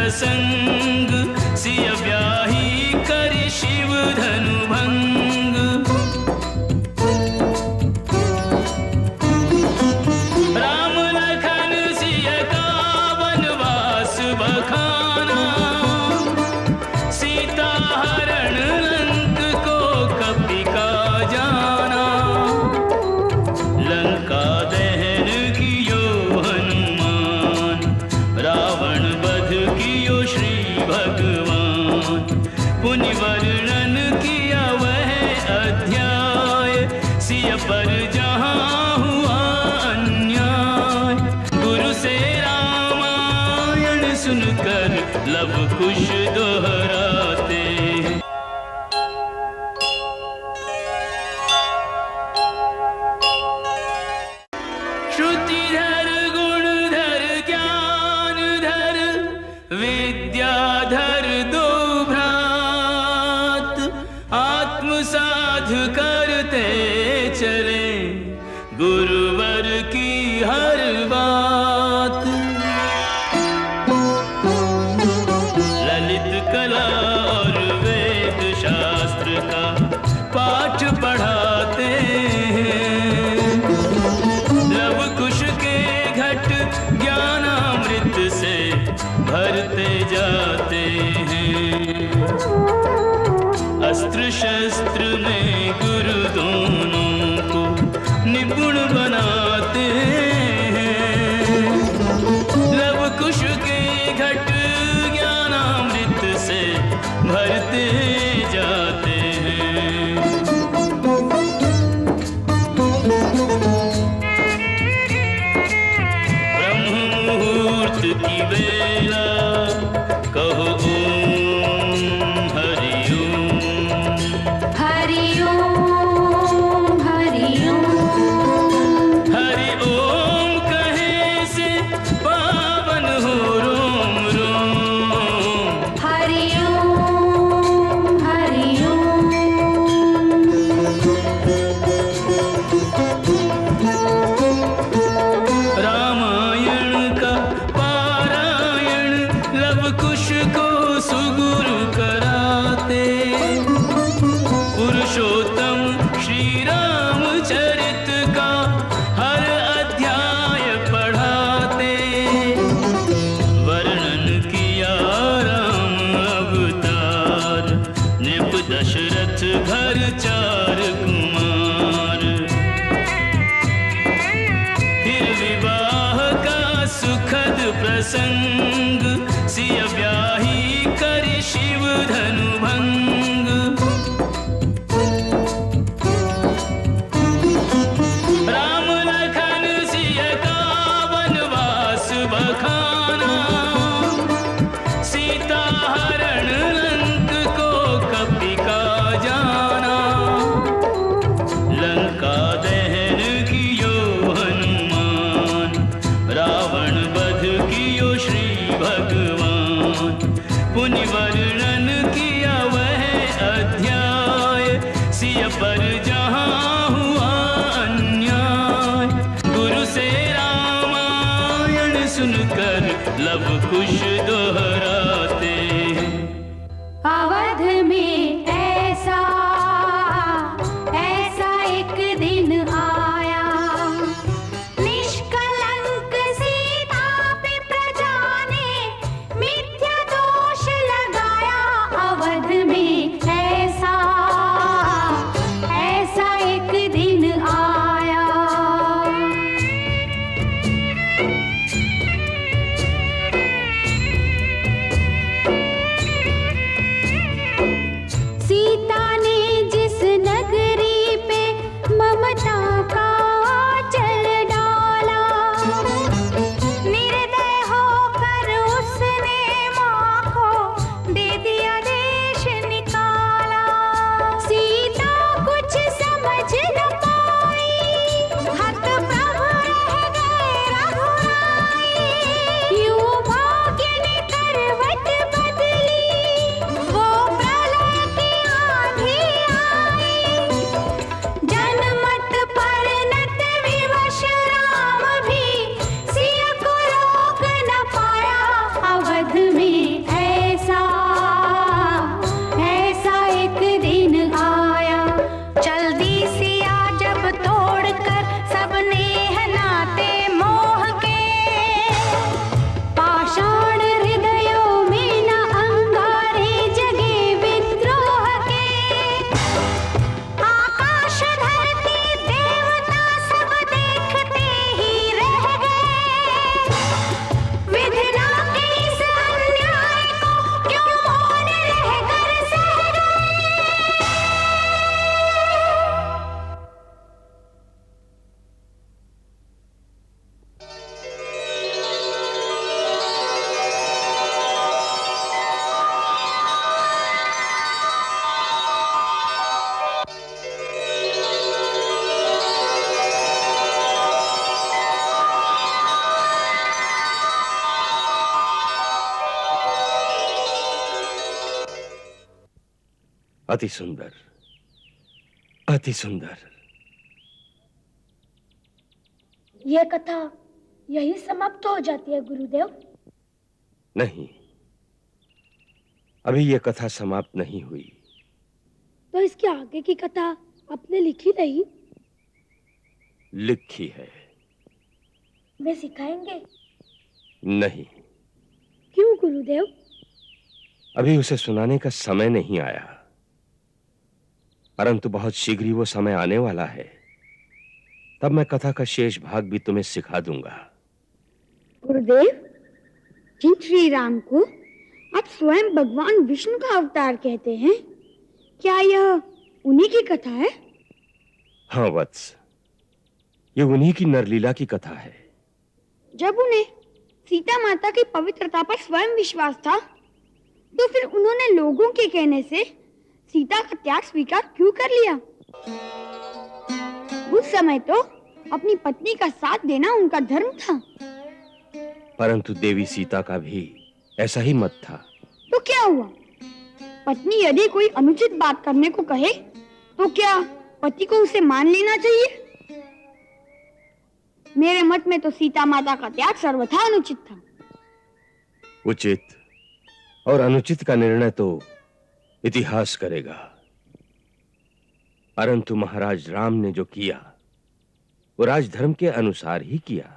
प्रसंग सिय ब्याही करि शिव धनु भंग। राम लखन सिय का वनवास बखाना, सीता हरण लंक को कपि का जाना। लंका दहन कियो हनुमान, रावण वध कियो श्री भगवान। पुनि वर्णन किया वह अध्याय, सिय पर जहाँ हुआ अन्याय। गुरु से रामायण सुनकर लव कुश दोहराते। श्रुतिधर गुणधर ज्ञानधर, विद्याधर दो भ्रात। आत्मसाध करते चले गुरुवर की हर बात। ललित कला और वेद शास्त्र का पाठ पढ़ाते हैं। लव कुश के घट ज्ञानामृत से भरते जाते हैं। अस्त्र शस्त्र में गुरु दोनों को निपुण बनाते हैं। लव कुश के घट ज्ञानामृत से भरते जाते हैं। ब्रह्म मुहूर्त की बेला कहो ओम हरि ओम। हरि ओम हरि ओम। हरि ओम कहे से पावन हो रोम रोम। हरि ओम हरि ओम। रामायण का पारायण लव कुश को सुगुरु कराते। पुरुषोत्तम श्री रामचरित का हर अध्याय पढ़ाते। वर्णन किया राम अवतार, नृप दशरथ घर चार कुमार। फिर विवाह का सुखद प्रसंग, सिय ब्याही करि शिव धनु भंग। राम लखन सिय का वनवास बखाना, सीता हरण लंक को कपि का जाना। लंका दहन कियो हनुमान, रावण वध कियो श्री भगवान। पुनि वर्णन किया वह अध्याय, सिय पर जहाँ हुआ अन्याय। गुरु से रामायण सुनकर लव कुश दोहराते। अवध में ऐसा ऐसा एक दिन आया, निष्कलंक सीता पे प्रजा ने मिथ्या दोष लगाया। अवध में ऐसा ऐसा एक दिन आया। अति सुंदर, अति सुंदर। यह कथा यही समाप्त हो जाती है गुरुदेव? नहीं, अभी यह कथा समाप्त नहीं हुई। तो इसके आगे की कथा आपने लिखी नहीं? लिखी है। वे सिखाएंगे? नहीं। क्यों गुरुदेव? अभी उसे सुनाने का समय नहीं आया, परंतु बहुत शीघ्र ही वो समय आने वाला है। तब मैं कथा का शेष भाग भी तुम्हें सिखा दूंगा। गुरुदेव, जिन श्री राम को आप स्वयं भगवान विष्णु का अवतार कहते हैं, क्या यह उन्हीं की कथा है? हाँ वत्स, ये उन्हीं की नरलीला की कथा है। जब उन्हें सीता माता की पवित्रता पर स्वयं विश्वास था, तो फिर उन्होंने लोगों के कहने से सीता का त्याग स्वीकार क्यों कर लिया? उस समय तो अपनी पत्नी का साथ देना उनका धर्म था। परंतु देवी सीता का भी ऐसा ही मत था। तो क्या हुआ? पत्नी यदि कोई अनुचित बात करने को कहे, तो क्या पति को उसे मान लेना चाहिए? मेरे मत में तो सीता माता का त्याग सर्वथा अनुचित था। उचित और अनुचित का निर्णय तो इतिहास करेगा, परंतु महाराज राम ने जो किया वो राजधर्म के अनुसार ही किया।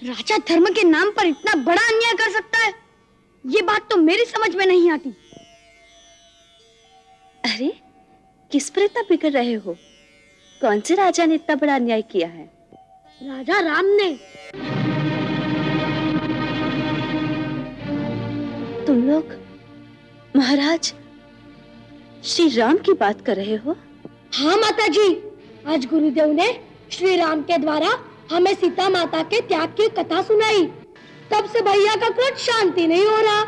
राजा धर्म के नाम पर इतना बड़ा अन्याय कर सकता है, ये बात तो मेरी समझ में नहीं आती। अरे, किस पर इतना बिगड़ रहे हो? कौन से राजा ने इतना बड़ा अन्याय किया है? राजा राम ने। तुम लोग महाराज श्री राम की बात कर रहे हो? हाँ माताजी, आज गुरुदेव ने श्री राम के द्वारा हमें सीता माता के त्याग की कथा सुनाई। तब से भैया का क्रोध शांति नहीं हो रहा।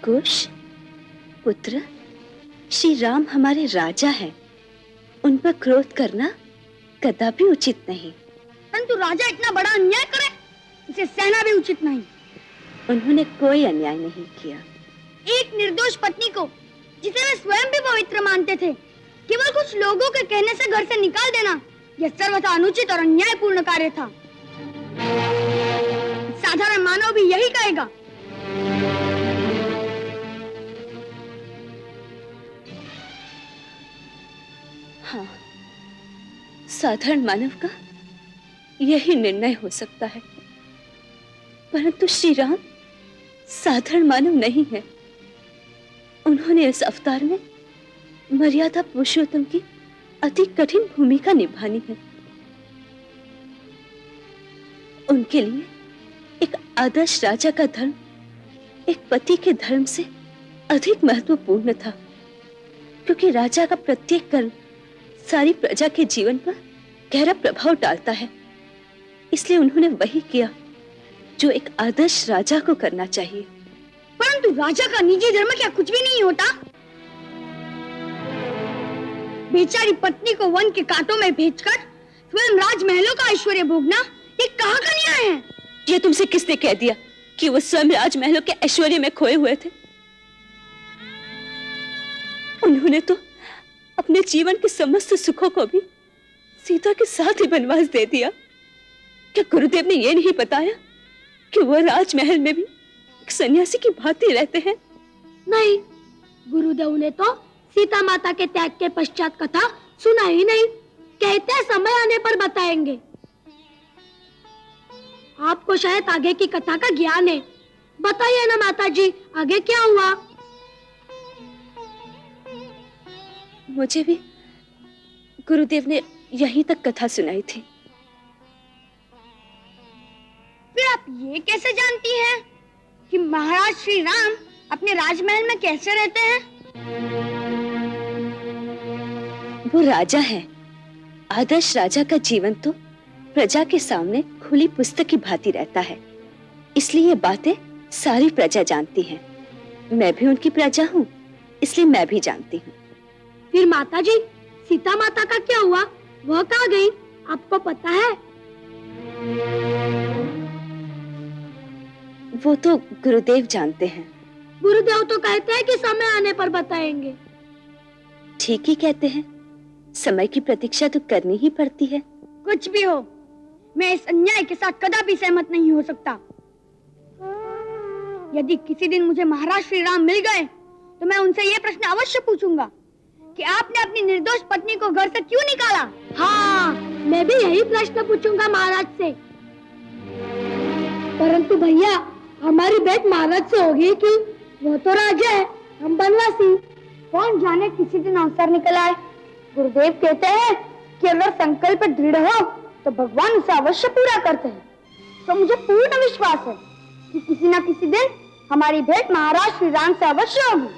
कुश पुत्र, श्री राम हमारे राजा हैं। उन पर क्रोध करना कदापि उचित नहीं। परंतु राजा इतना बड़ा अन्याय करे, इसे सहना भी उचित नहीं। उन्होंने कोई अन्याय नहीं किया। एक निर्दोष पत्नी को, जिसे वे स्वयं भी पवित्र मानते थे, केवल कुछ लोगों के कहने से घर से निकाल देना, यह सर्वथा अनुचित और अन्यायपूर्ण कार्य था। साधारण मानव भी यही कहेगा। हाँ, साधारण मानव का यही निर्णय हो सकता है, परंतु श्री राम साधारण मानव नहीं है। उन्होंने इस अवतार में मर्यादा पुरुषोत्तम की अति कठिन भूमिका निभानी है। उनके लिए एक आदर्श राजा का धर्म एक पति के धर्म से अधिक महत्वपूर्ण था, क्योंकि राजा का प्रत्येक कर्म सारी प्रजा के जीवन पर गहरा प्रभाव डालता है। इसलिए उन्होंने वही किया जो एक आदर्श राजा को करना चाहिए। परंतु राजा का निजी धर्म क्या कुछ भी नहीं होता? बेचारी पत्नी को वन के कांटों में भेजकर स्वयं राजमहलों का ऐश्वर्य भोगना, ये कहाँ का न्याय है? ये तुमसे किसने कह दिया कि वो स्वयं राजमहलों के ऐश्वर्य में खोए हुए थे? उन्होंने तो अपने जीवन के समस्त सुखों को भी सीता के साथ ही वनवास दे दिया। क्या गुरुदेव ने ये नहीं बताया कि वो राजमहल में भी एक सन्यासी की भांति रहते हैं? नहीं, गुरुदेव ने तो सीता माता के त्याग के पश्चात कथा सुना ही नहीं। कहते समय आने पर बताएंगे। आपको शायद आगे की कथा का ज्ञान है, बताइए ना माताजी, आगे क्या हुआ? मुझे भी गुरुदेव ने यहीं तक कथा सुनाई थी। फिर आप ये कैसे जानती हैं कि महाराज श्री राम अपने राजमहल में कैसे रहते हैं? वो राजा है। आदर्श राजा का जीवन तो प्रजा के सामने खुली पुस्तक की भांति रहता है, इसलिए ये बातें सारी प्रजा जानती है। मैं भी उनकी प्रजा हूँ, इसलिए मैं भी जानती हूँ। फिर माताजी, सीता माता का क्या हुआ? वह कहाँ गई? आपको पता है? वो तो गुरुदेव जानते हैं। गुरुदेव तो कहते हैं कि समय आने पर बताएंगे। ठीक ही कहते हैं, समय की प्रतीक्षा तो करनी ही पड़ती है। कुछ भी हो, मैं इस अन्याय के साथ कदापि सहमत नहीं हो सकता। यदि किसी दिन मुझे महाराज श्री राम मिल गए तो मैं उनसे ये प्रश्न अवश्य पूछूंगा कि आपने अपनी निर्दोष पत्नी को घर से क्यों निकाला? हाँ, मैं भी यही प्रश्न पूछूंगा महाराज से। परंतु भैया, हमारी भेंट महाराज से होगी कि वो तो राजा है, हम बनवासी। कौन जाने किसी दिन अवसर निकल आए। गुरुदेव कहते हैं कि अगर संकल्प दृढ़ हो तो भगवान उसे अवश्य पूरा करते हैं। तो मुझे पूर्ण विश्वास है कि किसी न किसी दिन हमारी भेंट महाराज श्री राम से अवश्य होगी।